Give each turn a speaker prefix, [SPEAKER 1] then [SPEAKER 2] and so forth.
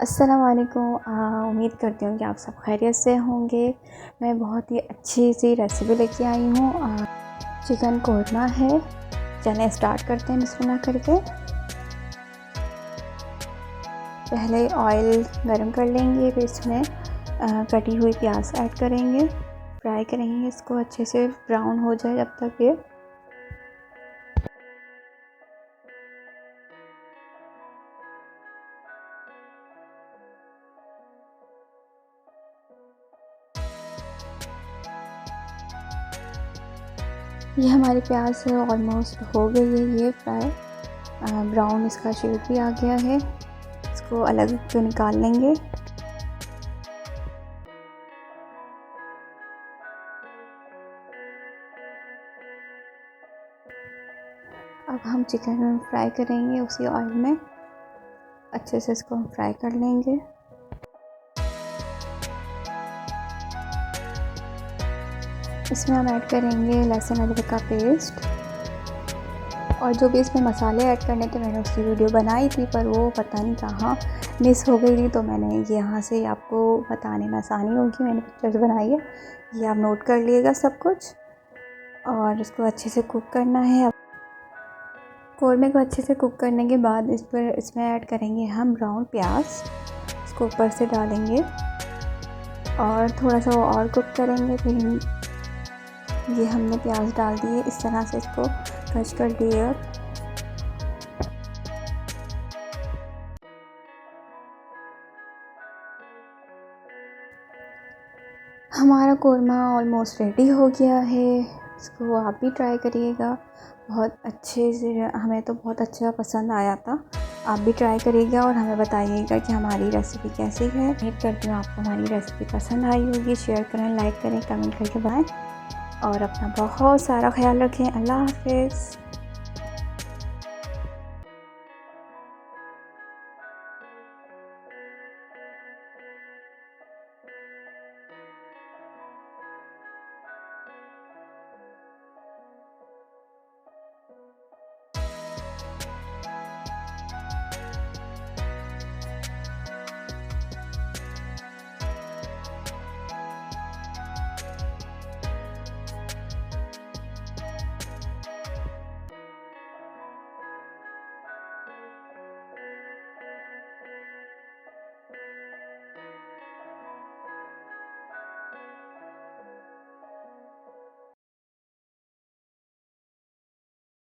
[SPEAKER 1] अस्सलाम वालेकुम। उम्मीद करती हूँ कि आप सब खैरियत से होंगे। मैं बहुत ही अच्छी सी रेसिपी लेके आई हूँ। चिकन कोरमा है। चलें स्टार्ट करते हैं बिस्मिल्लाह करके। पहले ऑयल गरम कर लेंगे, फिर इसमें कटी हुई प्याज ऐड करेंगे। फ्राई करेंगे इसको अच्छे से ब्राउन हो जाए जब तक ये। ये हमारी प्याज ऑलमोस्ट हो गई है, ये फ्राई ब्राउन इसका शेड भी आ गया है। इसको अलग तो निकाल लेंगे। अब हम चिकन फ्राई करेंगे उसी ऑयल में। अच्छे से इसको हम फ्राई कर लेंगे। इसमें हम ऐड करेंगे लहसुन अदरक का पेस्ट, और जो भी इसमें मसाले ऐड करने थे मैंने उसकी वीडियो बनाई थी, पर वो पता नहीं कहाँ मिस हो गई थी, तो मैंने यहाँ से आपको बताने में आसानी होगी, मैंने पिक्चर्स बनाई है, ये आप नोट कर लीजिएगा सब कुछ। और इसको अच्छे से कुक करना है। कौरमे को अच्छे से कुक करने के बाद इसमें ऐड करेंगे हम ब्राउन प्याज। इसको ऊपर से डालेंगे और थोड़ा सा और कुक करेंगे। फिर ये हमने प्याज डाल दिए, इस तरह से इसको क्रश कर दिए। हमारा कोरमा ऑलमोस्ट रेडी हो गया है। इसको आप भी ट्राई करिएगा। बहुत अच्छे से, हमें तो बहुत अच्छा पसंद आया था। आप भी ट्राई करिएगा और हमें बताइएगा कि हमारी रेसिपी कैसी है। उम्मीद करती हूँ आपको हमारी रेसिपी पसंद आई होगी। शेयर करें, लाइक करें, कमेंट करके बताएं और अपना बहुत सारा ख्याल रखें। अल्लाह हाफ़िज़।